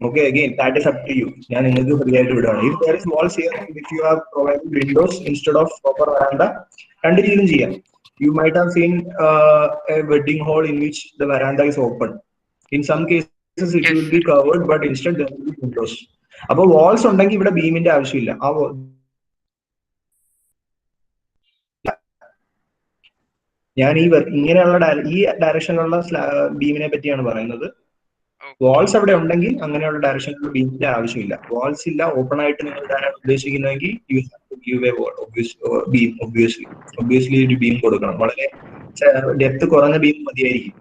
Okay, again, that is up to you. ഞാൻ നിങ്ങൾക്ക് ഫ്രീ ആയിട്ട് വിടുകയാണ്. If there is walls here, if you have provided windows instead of proper veranda, രണ്ട് രീതിയിലും ചെയ്യാം. You might have seen a wedding hall in which the veranda is open. In some cases it will be covered, but instead there will be windows. അപ്പൊ walls ഉണ്ടെങ്കിൽ ഇവിടെ ബീമിന്റെ ആവശ്യമില്ല. ഞാൻ ഇങ്ങനെയുള്ള ഈ ഡയറക്ഷനിലുള്ള ബീമിനെ പറ്റിയാണ് പറയുന്നത്. വാൾസ് അവിടെ ഉണ്ടെങ്കിൽ അങ്ങനെയുള്ള ഡയറക്ഷനിലുള്ള ബീമിന്റെ ആവശ്യമില്ല. വാൾസ് ഇല്ല, ഓപ്പൺ ആയിട്ട് നിങ്ങൾ ഉദ്ദേശിക്കുന്നെങ്കിൽ you have to give a wall, beam. Obviously ഒരു ബീം കൊടുക്കണം. വളരെ ഡെപ്ത് കുറഞ്ഞ ബീം മതിയായിരിക്കും.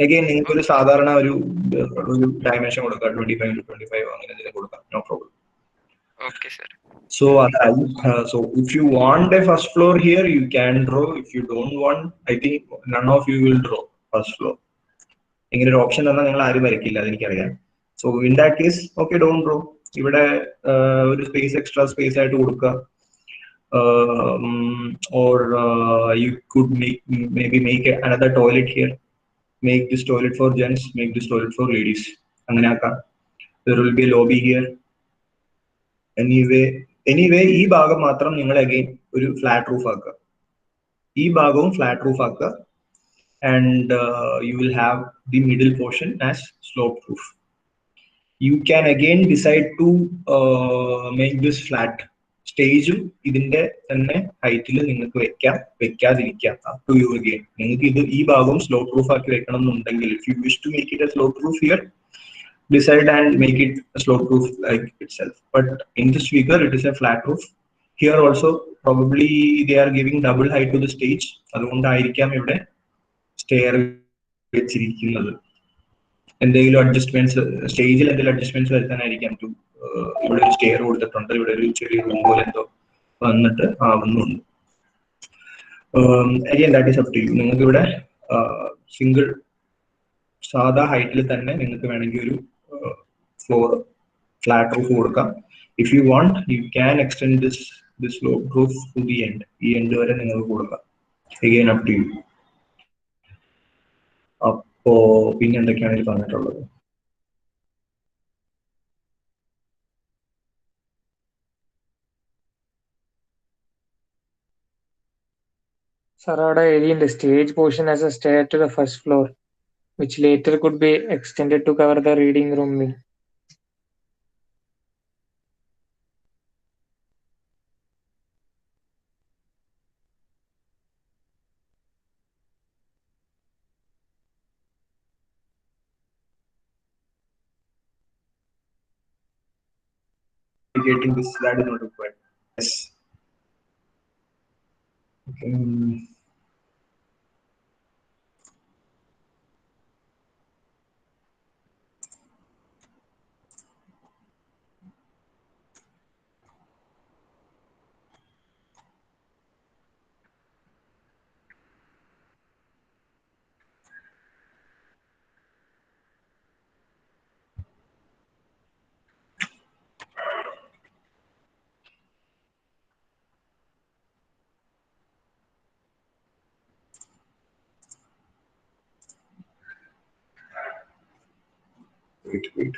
അഗൈൻ നിങ്ങൾക്ക് ഒരു സാധാരണ ഒരു ഡയമെൻഷൻ കൊടുക്കാം, 25 to 25 അങ്ങനെ എന്തെങ്കിലും കൊടുക്കാം. No problem. Okay, sir. So if you want a first floor here, you can draw. If you don't want, I think none of you will draw first floor. ഇങ്ങനെ ഒരു ഓപ്ഷൻ തന്നാൽ നിങ്ങൾ ആരും വരയ്ക്കില്ല, അതെനിക്കറിയാം. So in that case, okay, don't draw. ഇവിടെ ഒരു space, extra space ആയിട്ട് കൊടുക്കുക. Or you could maybe make another toilet here. Make this toilet for gents, make this toilet for ladies. അങ്ങനെ ആക്കാം. There will be a lobby here. Anyway ഈ ഭാഗം മാത്രം നിങ്ങൾ അഗൈൻ ഒരു ഫ്ലാറ്റ് റൂഫ് ആക്കുക. ഈ ഭാഗവും ഫ്ലാറ്റ് റൂഫ് ആക്കുക. And you will have the middle portion as slope roof. You can again decide to make this flat. സ്റ്റേജും ഇതിന്റെ തന്നെ ഹൈറ്റിൽ നിങ്ങൾക്ക് വെക്കാതിരിക്കാം. Up to you again. നിങ്ങൾക്ക് ഈ ഭാഗവും സ്ലോപ്പ് റൂഫ് ആക്കി വെക്കണം എന്നുണ്ടെങ്കിൽ, if you wish to make it a slope roof here, decide and make it a slope roof like itself. But in this figure it is a flat roof. Here also probably they are giving double height to the stage. അതുകൊണ്ടായിരിക്കാം ഇവിടെ stair വെച്ചിരിക്കുന്നത്. എന്തെങ്കിലും adjustments സ്റ്റേജിൽ എന്തെങ്കിലും adjustments വരുത്താനായിരിക്കാം. ഇവിടെ ഒരു stair കൊടുത്തിട്ടുണ്ട്, ഇവിടെ ഒരു ചെറിയ റൂം പോലെ എന്തോ വന്നിട്ട് ആവുന്നുണ്ട്. Again that is up to you. നിങ്ങൾക്ക് ഇവിടെ സിംഗിൾ സാധാ ഹൈറ്റിൽ തന്നെ നിങ്ങൾക്ക് വേണമെങ്കിൽ ഒരു ഫ്ലോർ ഫ്ലാറ്റ് റൂഫ് കൊടുക്കാം. If you want you can extend this roof to the end. ഈ എൻഡ് വരെ നിങ്ങൾക്ക് കൊടുക്കാം. Again up to you. അപ്പോ പിന്നെ എന്തൊക്കെയാണ് ഇതിൽ പറഞ്ഞിട്ടുള്ളത്? Sir, അവിടെ എഴുതിയിട്ടുണ്ട് stage portion as a stair to the first floor which later could be extended to cover the reading room wing. Getting this, that is not required. Yes. Okay. Wait.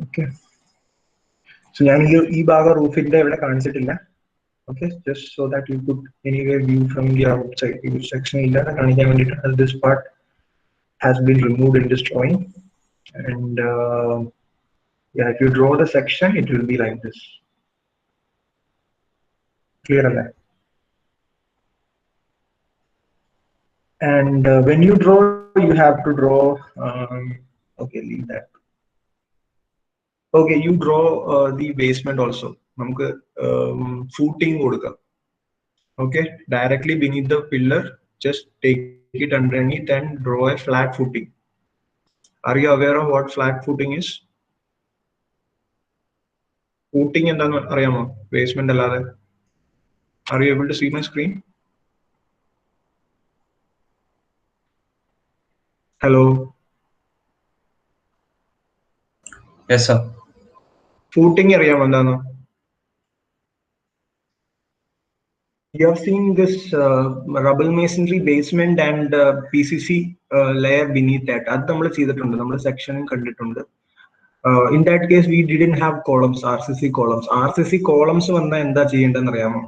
Okay. So ഞാൻ ഈ ഭാഗം റൂഫിന്റെ ഇവിടെ കാണിച്ചിട്ടില്ല. Okay, just so that you could anyway view from the outside. ഈ section ഇല്ലാതെ കാണിക്കാൻ വേണ്ടിയിട്ടാണ്. This part has been removed in this drawing, and yeah, if you draw the section, it will be like this. Clear അല്ലേ? And when you draw, you have to draw. Okay, leave that. Okay, you draw the basement also. നമുക്ക് footing കൊടുക്കാം. Okay, directly beneath the pillar, just take it underneath and draw a flat footing. Are you aware of what flat footing is? Footing എന്താന്ന് അറിയാമോ? Basement അല്ലാതെ. Are you able to see my screen? Hello. Yes, sir. Footing അറിയാമോ എന്താന്ന്? You have seen this rubble masonry basement and PCC layer beneath that. അത് നമ്മൾ ചെയ്തിട്ടുണ്ട്, നമ്മൾ സെക്ഷനും കണ്ടിട്ടുണ്ട്. In that case, we didn't have columns, RCC columns. RCC columns വന്നാൽ എന്താ ചെയ്യേണ്ടതെന്ന് അറിയാമോ?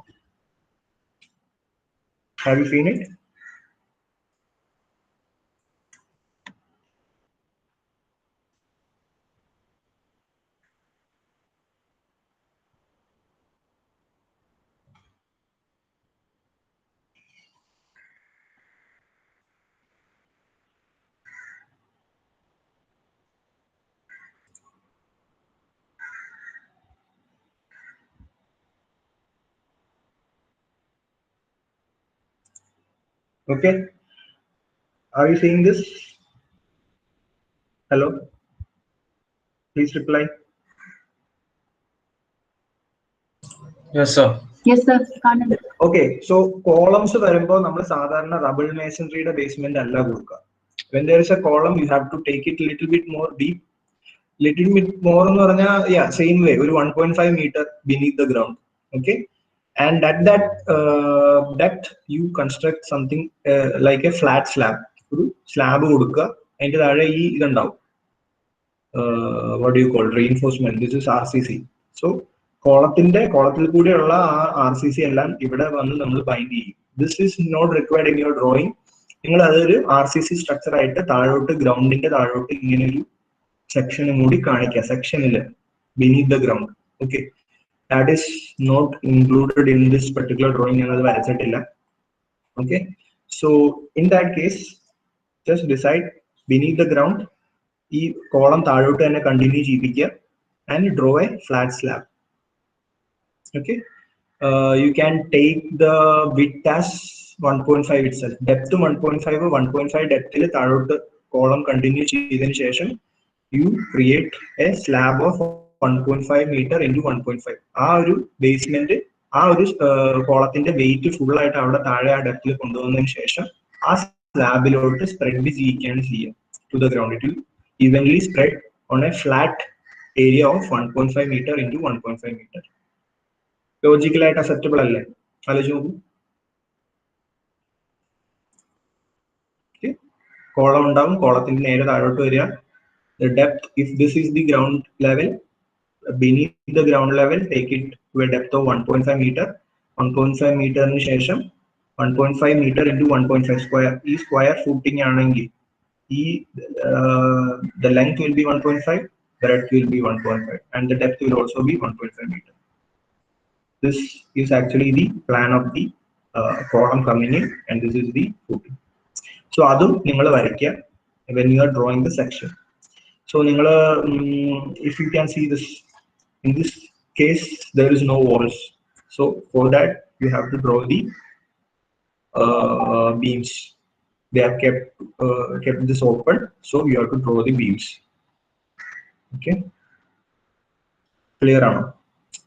Have you seen it? Okay. Are you seeing this? Hello? Please reply. Yes, sir. Yes, sir. Kannan. Okay, so columns വരുമ്പോൾ നമ്മൾ സാധാരണ റബിൾ മേസൺറിയുടെ basement അല്ല കൊടുക്കുക. When there is a column, you have to take it little bit more deep. Little bit more എന്ന് പറഞ്ഞാൽ same way, ഒരു 1.5 meter beneath the ground. Okay, and at that depth you construct something like a flat slab. ഒരു slab കൊടുക്കുക, അതിന്റെ താഴെ ഈ ഇതുണ്ടാവും. What do you call reinforcement? This is RCC. So കോളത്തിൽ കൂടെയുള്ള ആ RCC എല്ലാം ഇവിടെ വന്ന് നമ്മൾ ബൈൻഡ് ചെയ്യും. This is not required in your drawing. നിങ്ങൾ അതൊരു RCC സ്ട്രക്ചർ ആയിട്ട് താഴോട്ട് ഗ്രൗണ്ടിന്റെ താഴോട്ട് ഇങ്ങനെ ഒരു സെക്ഷനും കൂടി കാണിക്കുക, സെക്ഷനില് beneath the ground. Okay, that is not included in this particular drawing. ഞാൻ അത് വരച്ചിട്ടില്ല. Okay, so in that case just decide beneath the ground ഈ കോളം താഴോട്ട് തന്നെ continue ചെയ്യിപ്പിക്കുക and draw a flat slab. Okay, you can take the width as 1.5 itself. Depth 1.5 ഡെപ്തിൽ താഴോട്ട് column continue ചെയ്തതിനു ശേഷം you create a slab of 1.5 meter into 1.5. ആ ഒരു basement ആ ഒരു കോളത്തിന്റെ വെയിറ്റ് ഫുൾ ആയിട്ട് അവിടെ താഴെ ആ ഡെപ്തിൽ കൊണ്ടുവന്നതിന് ശേഷം ആ സ്ലാബിലോട്ട് സ്പ്രെഡ് ചെയ്യിക്കുകയാണ് ചെയ്യുക to the ground. It will evenly spread on a flat area of 1.5 meter into 1.5 meter. Logical ആയിട്ട് acceptable അല്ലേ? ആലോചിച്ച് നോക്കൂ. കോളം ഉണ്ടാവും, കോളത്തിന്റെ നേരെ താഴോട്ട് വരിക. The depth, if this is the ground level, beneath the ground level, take it to a depth of 1.5 meter. 1.5 മീറ്ററിന് ശേഷം 1.5 meter into 1.5 square. ഈ സ്ക്വയർ ഫൂട്ടിംഗ് ആണെങ്കിൽ the length will be 1.5, breadth will be 1.5, and the depth will also be 1.5 meter. This is actually the plan of the column coming in, and this is the footing. So adum ningal varikka when you are drawing the section. So ningal if you can see this, in this case there is no walls, so for that you have to draw the beams. They have kept this open, so you have to draw the beams. Okay, clear ano?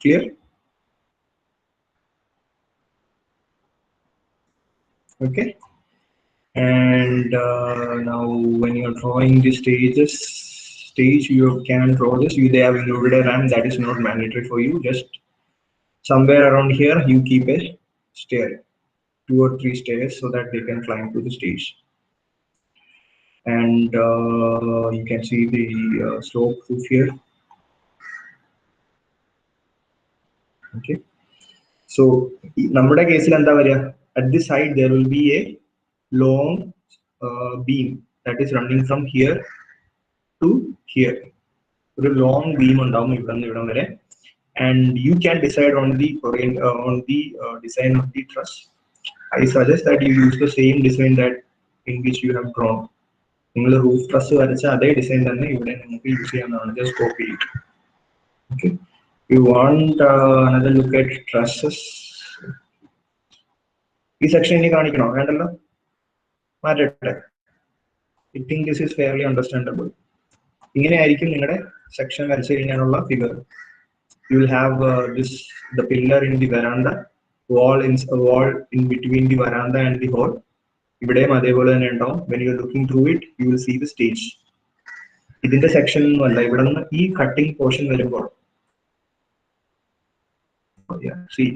Clear? Okay, and now when you are drawing the stage you can draw this. They have included a ramp, that is not mandatory for you. Just somewhere around here you keep a stair, 2 or 3 stairs, so that they can climb to the stage. And you can see the slope roof here. Okay, so നമ്മുടെ കേസിൽ എന്താ വരിക? At this side there will be a long beam that is running from here to here. ഒരു long beam ഉണ്ടാവും ഇവിടെ നിന്ന് ഇവിടം വരെ, and you can decide on the design of the truss. I suggest that you use the same design that in which you have drawn. നിങ്ങൾ roof truss വരച്ച അതേ design തന്നെ ഇവിടെ നിങ്ങൾക്ക് യൂസ് ചെയ്യാവുന്നതാണ്. Just copy it. Okay, you want another look at trusses. ഈ section ഇനി കാണിക്കണോ? വേണ്ടല്ലോ, മാറ്റട്ടെ. I think this is fairly understandable. ഇങ്ങനെയായിരിക്കും നിങ്ങളുടെ സെക്ഷൻ വരച്ചു കഴിഞ്ഞാലുള്ള figure. You will have the pillar in the veranda, wall in between the veranda and the hall. ഇവിടെയും അതേപോലെ തന്നെ ഉണ്ടാവും. When you are looking through it, you will see the stage. ഇതിന്റെ section ഒന്നും അല്ല, ഇവിടെ നിന്ന് ഈ കട്ടിംഗ് പോർഷൻ വരുമ്പോൾ see,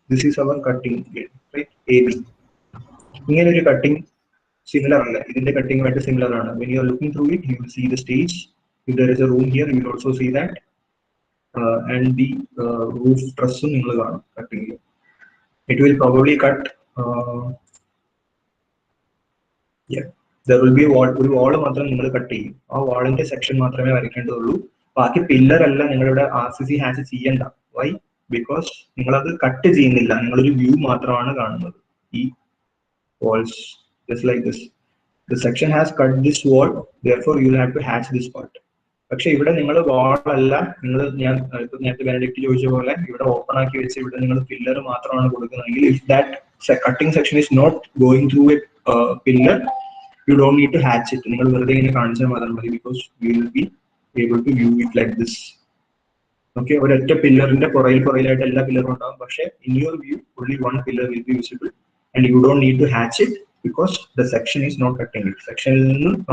this is our cutting gate, right? AB. ഇങ്ങനെ ഒരു കട്ടിംഗ് സിമിലർ അല്ല, ഇതിന്റെ കട്ടിങ്ങുമായിട്ട് സിമിലർ ആണ്. When you are looking through it, you will see the stage. If there is a room here, you will also see that. And the roof truss നിങ്ങൾ കാണും കട്ടിങ്ങിൽ. It will probably cut. There will be ഒരു വാൾ മാത്രം നിങ്ങൾ cut ചെയ്യും. ആ വാളിന്റെ section മാത്രമേ വരയ്ക്കേണ്ടതുള്ളൂ. ബാക്കി പില്ലർ അല്ല നിങ്ങളുടെ RCC ഹാച്ച് ചെയ്യണ്ട. വൈ? ബിക്കോസ് നിങ്ങളത് കട്ട് ചെയ്യുന്നില്ല, നിങ്ങളൊരു വ്യൂ മാത്രമാണ് കാണുന്നത്. ഈ walls just like this. The section has cut this wall, therefore you will have to hatch this part. പക്ഷെ ഇവിടെ നിങ്ങൾ വാൾ അല്ല, നിങ്ങൾ ഞാൻ നേരത്തെ ബെനഡിക്റ്റ് ചോദിച്ച പോലെ ഇവിടെ ഓപ്പൺ ആക്കി വെച്ച് ഇവിടെ നിങ്ങൾ പില്ലർ മാത്രമാണ് കൊടുക്കുന്നതെങ്കിൽ, if that cutting section is not going through a pillar, You don't need to hatch it. Because we will be able to view it like this. Okay, or at a pillar in the pillar, in your view, only one pillar will be visible, and you don't need to hatch it because the section is not cutting it. Section is in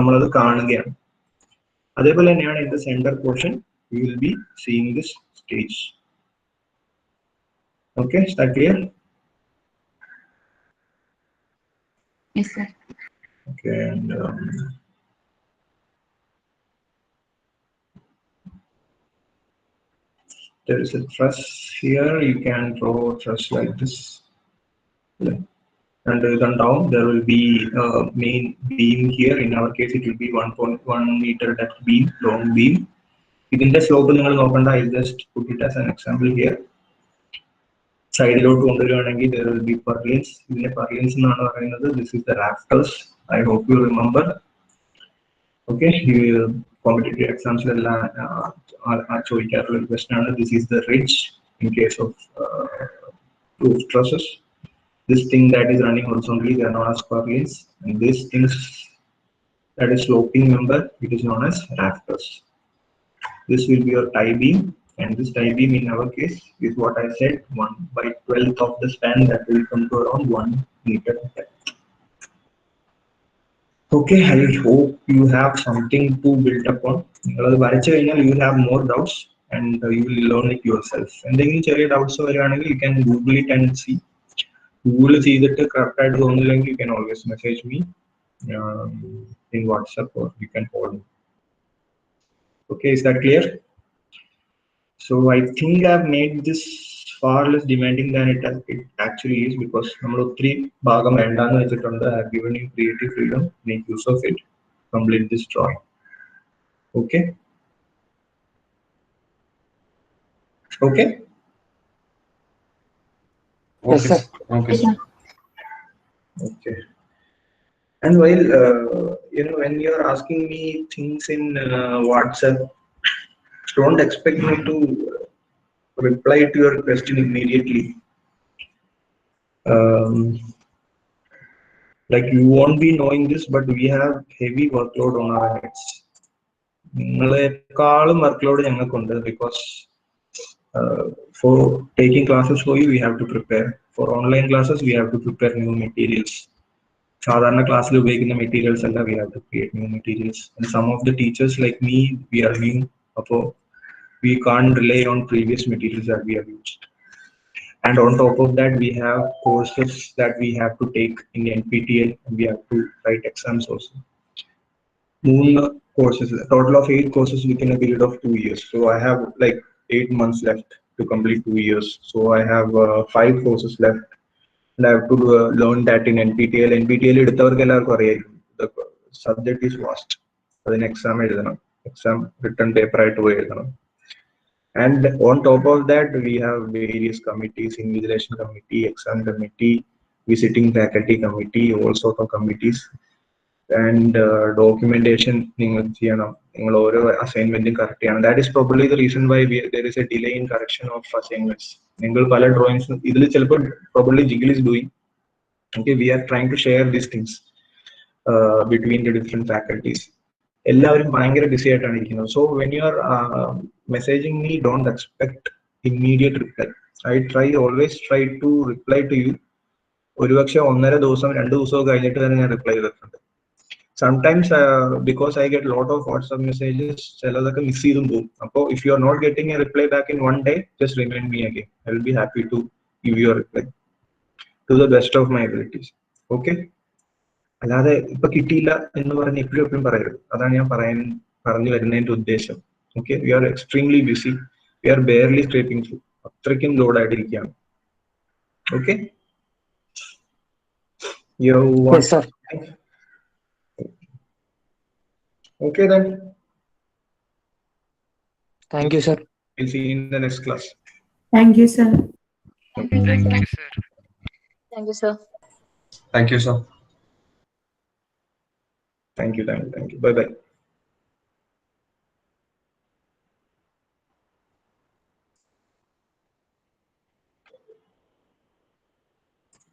the center portion, we will be seeing this stage. Okay, is that clear? Yes, sir. Okay, and there is a truss here. You can draw a truss like this. And then down there will be a main beam here. In our case, it will be 1.1 meter depth beam, long beam. In the slope, I'll just put it as an example here. Side load there will be purlins. This is the rafters. I hope you remember. Okay, competitive exams this is the ridge in case of roof trusses. This thing that is running horizontally, they are known as purlins, and this thing that is sloping member, it is known as rafters. This will be your tie beam, and this tie beam in our case is what I said, 1/12 of the span, that will come to around 1 meter depth. Okay, I hope you have something to build upon. You will have more doubts and you will learn it yourself. And then doubts you can Google it and see. Google see that you can always message me in WhatsApp, or you can call me. Okay, is that clear? So I think I've made this far less demanding than it actually is, because I have given you creative freedom, make use of it, complete this drawing. Okay. Okay. Yes, sir. Okay, sir. Okay. And while when you are asking me things in WhatsApp, don't expect me to reply to your question immediately. Like, you won't be knowing this, but we have heavy workload on our heads. Workload because for taking classes for you, we have to prepare. For online classes, we have to prepare new materials. Sadharana class materials, and we have to create new materials. And some of the teachers like me, we are new, we can't rely on previous materials that we have used. And on top of that, we have courses that we have to take in NPTEL, and we have to write exams also. Courses, a total of 8 courses within a period of 2 years. So I have like 8 months left to complete 2 years. So I have 5 courses left, and I have to learn that in NPTEL. NPTEL the subject is vast. Then exam written paper. And on top of that, we have various committees: invigilation committee, exam committee, visiting faculty committee, all sorts of committees. And documentation assignment correct. And that is probably the reason why there is a delay in correction of assignments. Drawings probably Jiggle is doing. Okay, we are trying to share these things between the different faculties. Busy. So when you are messaging me, don't expect immediate reply. I always try to reply to you. Reply. Sometimes because I get a lot of WhatsApp messages, if you are not getting a reply back in one day, just remind me again. I will be happy to give you a reply to the best of my abilities. Okay. Okay, we are extremely busy. We are barely scraping through. Okay. Yes, sir. Okay then. Thank you, sir. We'll see you in the next class. Thank you, sir. Thank you, sir. Thank you, sir. Thank you, sir. Thank you. Bye bye.